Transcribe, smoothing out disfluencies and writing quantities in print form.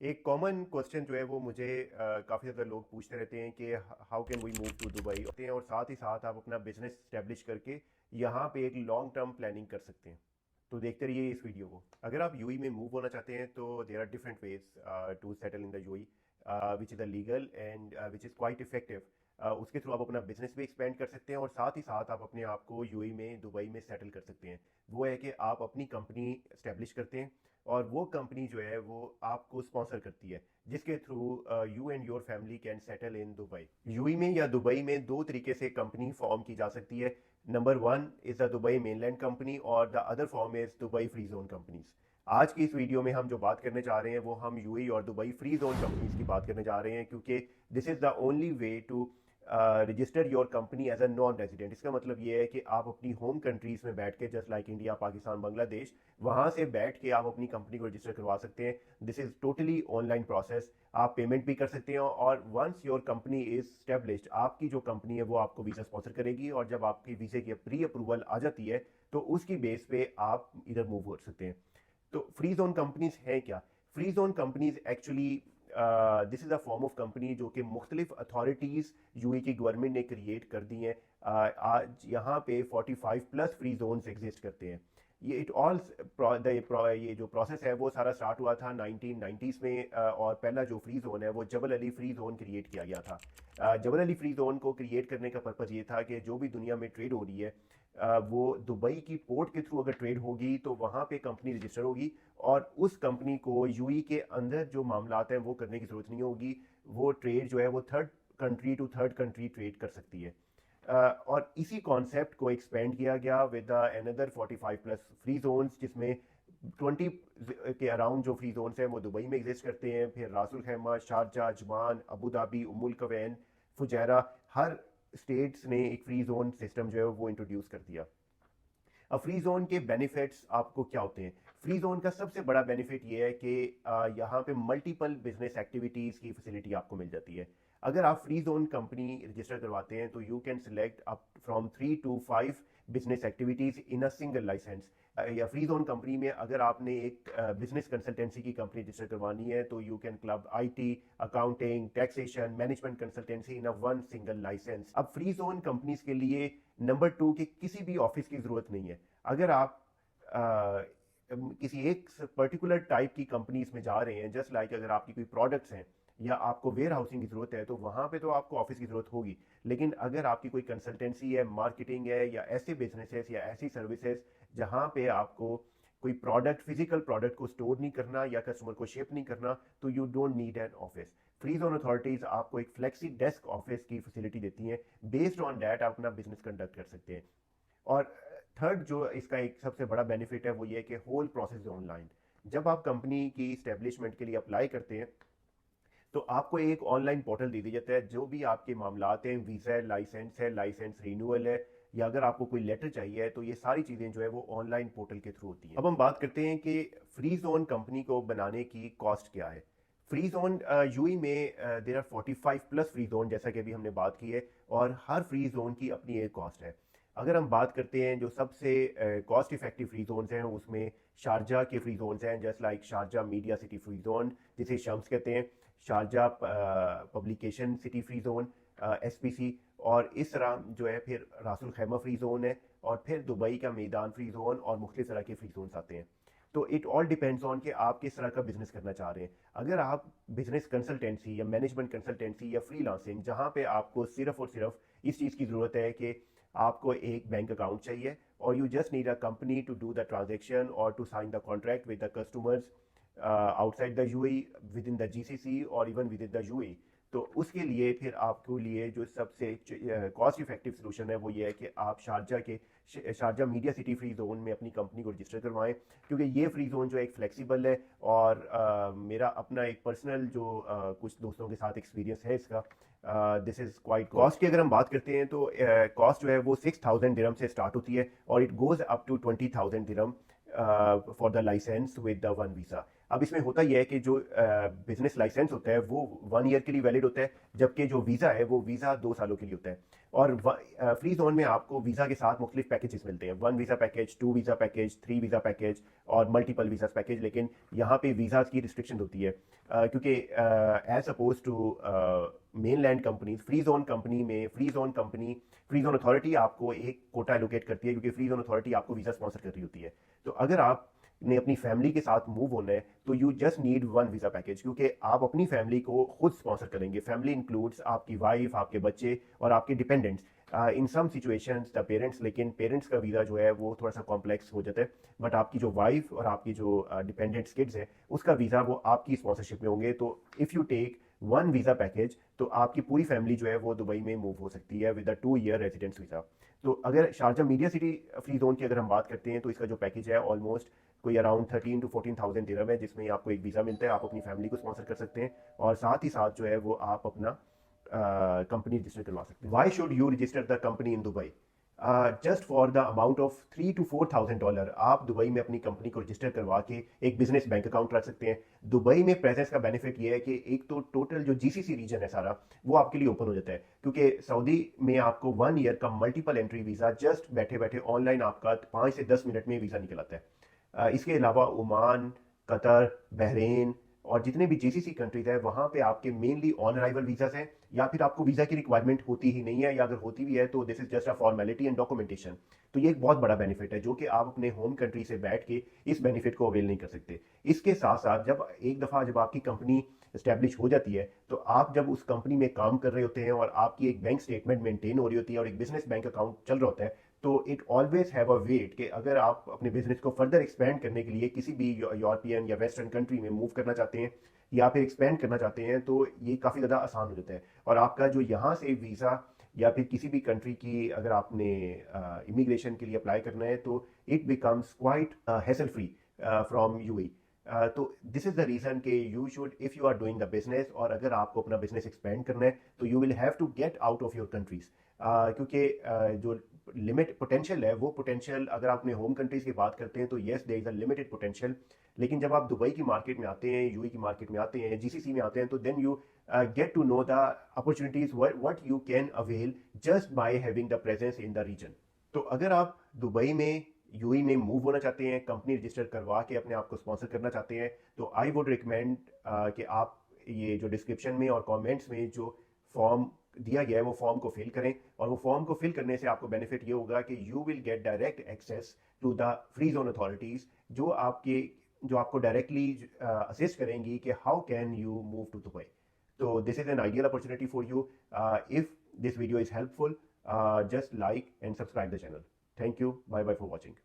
एक common question जो है वो मुझे काफ़ी ज़्यादा लोग पूछते रहते हैं कि how can we move to Dubai होते हैं और साथ ही साथ आप अपना बिजनेस स्टैब्लिश करके यहाँ पे एक लॉन्ग टर्म प्लानिंग कर सकते हैं। तो देखते रहिए इस वीडियो को। अगर आप यूएई में मूव होना चाहते हैं तो there are different ways to settle in the UAE which is the legal and which is quite effective. उसके थ्रू आप अपना बिजनेस भी एक्सपेंड कर सकते हैं और साथ ही साथ आप अपने आप को यूएई में दुबई में सेटल कर सकते हैं। वो है कि आप अपनी कंपनी स्टैब्लिश करते हैं और वो कंपनी जो है वो आपको स्पॉन्सर करती है जिसके through you and your family can settle in Dubai. UAE में या दुबई में दो तरीके से कंपनी फॉर्म की जा सकती है। Number one is the Dubai mainland company और the other form is Dubai free zone companies. आज की इस वीडियो में हम जो बात करने जा रहे हैं वो हम यूएई और दुबई फ्री जोन कंपनीज की बात करने जा रहे हैं क्योंकि this is the only way to register your company as a non resident. इसका मतलब ये है कि आप अपनी होम कंट्रीज में बैठ के just like India Pakistan Bangladesh वहां से बैठ के आप अपनी कंपनी को रजिस्टर करवा सकते हैं। This is totally online process. आप पेमेंट भी कर सकते हैं और once your company is established आपकी जो कंपनी है वो आपको वीजा स्पॉन्सर करेगी और जब आपकी वीजे की प्री अप्रूवल आ जाती है तो उसकी बेस पे आप इधर मूव कर सकते हैं। तो फ्री जोन कंपनीज हैं क्या? Free zone companies actually this is a form of company जो कि मुख्तलिफ अथॉरिटीज़ यूए की गवर्नमेंट ने क्रिएट कर दी हैं। आज यहाँ पे 45 प्लस फ्री जोन्स एग्जिस्ट करते हैं। ये इट ऑल ये जो प्रोसेस है वो सारा स्टार्ट हुआ था 1990s में और पहला जो फ्री जोन है वो जबल अली फ्री जोन क्रिएट किया गया था। जबल अली फ्री जोन को क्रिएट करने का पर्पज़ ये था कि जो भी दुनिया में ट्रेड हो रही है वो दुबई की पोर्ट के थ्रू अगर ट्रेड होगी तो वहाँ पे कंपनी रजिस्टर होगी और उस कंपनी को यूई के अंदर जो मामला हैं वो करने की ज़रूरत नहीं होगी। वो ट्रेड जो है वो third country to third country trade कर सकती है। और इसी कॉन्सेप्ट को एक्सपेंड किया गया with another 45 plus free zones जिसमें 20 के अराउंड जो फ्री जोन्स हैं वो दुबई में एग्जिस्ट करते हैं। फिर रासुल खैमा, Sharjah, Ajman, Abu Dhabi, उमुल कवैन, Fujairah, हर स्टेट्स ने एक फ्री जोन सिस्टम जो है वो इंट्रोड्यूस कर दिया। अब फ्री जोन के बेनिफिट्स आपको क्या होते हैं? फ्री जोन का सबसे बड़ा बेनिफिट ये है कि यहाँ पे मल्टीपल बिजनेस एक्टिविटीज़ की फैसिलिटी आपको मिल जाती है। अगर आप फ्री जोन कंपनी रजिस्टर करवाते हैं तो you can select up from 3 to 5 business activities in a single licence. या फ्री जोन कंपनी में अगर आपने एक बिजनेस कंसल्टेंसी की कंपनी रजिस्टर करवानी है तो you can club IT, accounting, taxation, management consultancy in a one single licence. अब फ्री जोन कंपनीज के लिए नंबर टू कि किसी भी ऑफिस की ज़रूरत नहीं है। अगर आप आ, किसी एक पर्टिकुलर टाइप की कंपनीज में जा रहे हैं जस्ट लाइक अगर आपकी कोई प्रोडक्ट्स हैं या आपको वेयर हाउसिंग की ज़रूरत है तो वहाँ पे तो आपको ऑफिस की ज़रूरत होगी। लेकिन अगर आपकी कोई कंसल्टेंसी है, मार्केटिंग है या ऐसे बिजनेसेस या ऐसी सर्विसेज जहाँ पे आपको कोई प्रोडक्ट फिजिकल प्रोडक्ट को स्टोर नहीं करना या कस्टमर को शिप नहीं करना तो you don't need an office. Free zone authorities आपको एक फ्लेक्सी डेस्क ऑफिस की फैसिलिटी देती हैं। बेस्ड ऑन डैट आप अपना बिजनेस कंडक्ट कर सकते हैं। और थर्ड जो इसका एक सबसे बड़ा बेनिफिट है वो ये है कि होल प्रोसेस ऑनलाइन। जब आप कंपनी की स्टेब्लिशमेंट के लिए अप्लाई करते हैं तो आपको एक ऑनलाइन पोर्टल दे दिया जाता है। जो भी आपके मामलात हैं, वीज़ा है, लाइसेंस रिन्यूअल है या अगर आपको कोई लेटर चाहिए तो ये सारी चीज़ें जो है वो ऑनलाइन पोर्टल के थ्रू होती हैं। अब हम बात करते हैं कि फ्री जोन कंपनी को बनाने की कॉस्ट क्या है। फ्री जोन यूई में there are 45 plus free zone जैसा कि अभी हमने बात की है और हर फ्री जोन की अपनी एक कॉस्ट है। अगर हम बात करते हैं जो सबसे कॉस्ट इफेक्टिव फ्री जोन्स हैं उसमें शारजा के फ्री जोन्स हैं just like Sharjah media city free zone जिसे शम्स कहते हैं, Sharjah publication city free zone SPC, और इस तरह जो है फिर रासुल खैमा फ्री जोन है और फिर दुबई का मैदान फ्री जोन और मुख्तलिफ तरह के फ्री जोन्स आते हैं। तो इट ऑल डिपेंड्स ऑन कि आप किस तरह का बिजनेस करना चाह रहे हैं। अगर आप बिजनेस कंसल्टेंसी या मैनेजमेंट कंसल्टेंसी या फ्रीलांसिंग जहां पे आपको सिर्फ और सिर्फ इस चीज़ की ज़रूरत है कि आपको एक बैंक अकाउंट चाहिए और you just need a company to do the transaction और to sign the contract with the customers outside the UAE within the GCC और even within the UAE. तो उसके लिए फिर आपके लिए जो सबसे कॉस्ट इफेक्टिव सोल्यूशन है वो ये है कि आप Sharjah media city free zone में अपनी कंपनी को रजिस्टर करवाएं क्योंकि ये फ्री जोन जो है एक फ्लेक्सिबल है और मेरा अपना एक पर्सनल जो कुछ दोस्तों के साथ एक्सपीरियंस है इसका। दिस इज़ क्वाइट कॉस्ट की अगर हम बात करते हैं तो कॉस्ट जो है वो 6,000 दिरहम से स्टार्ट होती है और it goes up to 20,000 dirham for the licence with the one visa. अब इसमें होता यह है कि जो बिजनेस लाइसेंस होता है वो 1 ईयर के लिए वैलिड होता है, जबकि जो वीज़ा है वो वीज़ा 2 सालों के लिए होता है। और फ्री जोन में आपको वीज़ा के साथ मुख्तलिफ पैकेजेस मिलते हैं, 1 visa package, 2 visa package, 3 visa package और मल्टीपल वीज़ा पैकेज। लेकिन यहाँ पे वीज़ा की रिस्ट्रिक्शन होती है, क्योंकि as oppose to mainland companies, free zone authority आपको एक कोटा एलोकेट करती है, क्योंकि फ्री जोन अथॉरिटी आपको वीज़ा स्पॉन्सर कर रही होती है। तो अगर आप ने अपनी फैमिली के साथ मूव होना है तो you just need 1 visa package, क्योंकि आप अपनी फैमिली को खुद स्पॉन्सर करेंगे। फैमिली इंक्लूड्स आपकी वाइफ, आपके बच्चे और आपके dependents. In some situations the parents, लेकिन पेरेंट्स का वीज़ा जो है वो थोड़ा सा कॉम्प्लेक्स हो जाता है, बट आपकी जो वाइफ और आपकी जो डिपेंडेंट्स किड्स है उसका वीज़ा वो आपकी स्पॉन्सरशिप में होंगे। तो if you take 1 visa package तो आपकी पूरी फैमिली जो है वो दुबई में मूव हो सकती है with a 2 year residence visa. तो अगर Sharjah media city free zone की अगर हम बात करते हैं तो इसका जो पैकेज है ऑलमोस्ट कोई अराउंड 13 to 14,000 दिरहम है, जिसमें आपको एक वीज़ा मिलता है, आप अपनी फैमिली को स्पॉन्सर कर सकते हैं और साथ ही साथ जो है वो आप अपना कंपनी रजिस्टर करवा सकते हैं। Why should you register the company in Dubai? Just for the amount of $3,000 to 4,000 आप दुबई में अपनी कंपनी को रजिस्टर करवा के एक बिजनेस बैंक अकाउंट रख सकते हैं। दुबई में प्रेजेंस का बेनिफिट ये है कि एक तो टोटल जो जीसीसी रीजन है सारा वो आपके लिए ओपन हो जाता है, क्योंकि सऊदी में आपको 1 ईयर का मल्टीपल एंट्री वीज़ा जस्ट बैठे बैठे ऑनलाइन आपका 5 से 10 मिनट में वीज़ा निकल आता है। इसके अलावा ओमान, कतर, बहरीन और जितने भी जीसीसी कंट्रीज है वहाँ पे आपके मेनली ऑन अराइवल वीज़ास हैं, या फिर आपको वीज़ा की रिक्वायरमेंट होती ही नहीं है, या अगर होती भी है तो this is just a formality and documentation. तो ये एक बहुत बड़ा बेनिफिट है जो कि आप अपने होम कंट्री से बैठ के इस बेनिफिट को अवेल नहीं कर सकते। इसके साथ साथ जब आपकी कंपनी स्टैब्लिश हो जाती है तो आप जब उस कंपनी में काम कर रहे होते हैं और आपकी एक बैंक स्टेटमेंट मेंटेन हो रही होती है और एक बिजनेस बैंक अकाउंट चल रहा होता है, तो it always have a wait कि अगर आप अपने बिजनेस को फर्दर एक्सपेंड करने के लिए किसी भी यूरोपियन या वेस्टर्न कंट्री में मूव करना चाहते हैं या फिर एक्सपेंड करना चाहते हैं तो ये काफ़ी ज़्यादा आसान हो जाता है। और आपका जो यहाँ से वीज़ा या फिर किसी भी कंट्री की अगर आपने इमिग्रेशन के लिए अप्लाई करना है तो it becomes quite hassle free from UAE. तो दिस इज द रीजन कि you should, if you are doing the business और अगर आपको अपना बिजनेस एक्सपेंड करना है तो you will have to get out of your countries, क्योंकि जो लिमिट पोटेंशियल है वो पोटेंशियल अगर आप अपने होम कंट्रीज की बात करते हैं तो yes there is a limited potential, लेकिन जब आप दुबई की मार्केट में आते हैं, यूएई की मार्केट में आते हैं, जीसीसी में आते हैं, तो then you get to know the opportunities what you can avail just by having the presence in the region। तो अगर आप दुबई में यूएई में मूव होना चाहते हैं, कंपनी रजिस्टर करवा के अपने आप को स्पॉन्सर करना चाहते हैं, तो आई वुड रिकमेंड कि आप ये जो डिस्क्रिप्शन में और कमेंट्स में जो फॉर्म दिया गया है वो फॉर्म को फिल करें। और वो फॉर्म को फिल करने से आपको बेनिफिट ये होगा कि you will get direct access to the free zone authorities जो आपको डायरेक्टली असिस्ट करेंगी कि how can you move to Dubai. So this is an ideal opportunity for you. If this video is helpful, just like and subscribe the channel. Thank you. Bye bye for watching.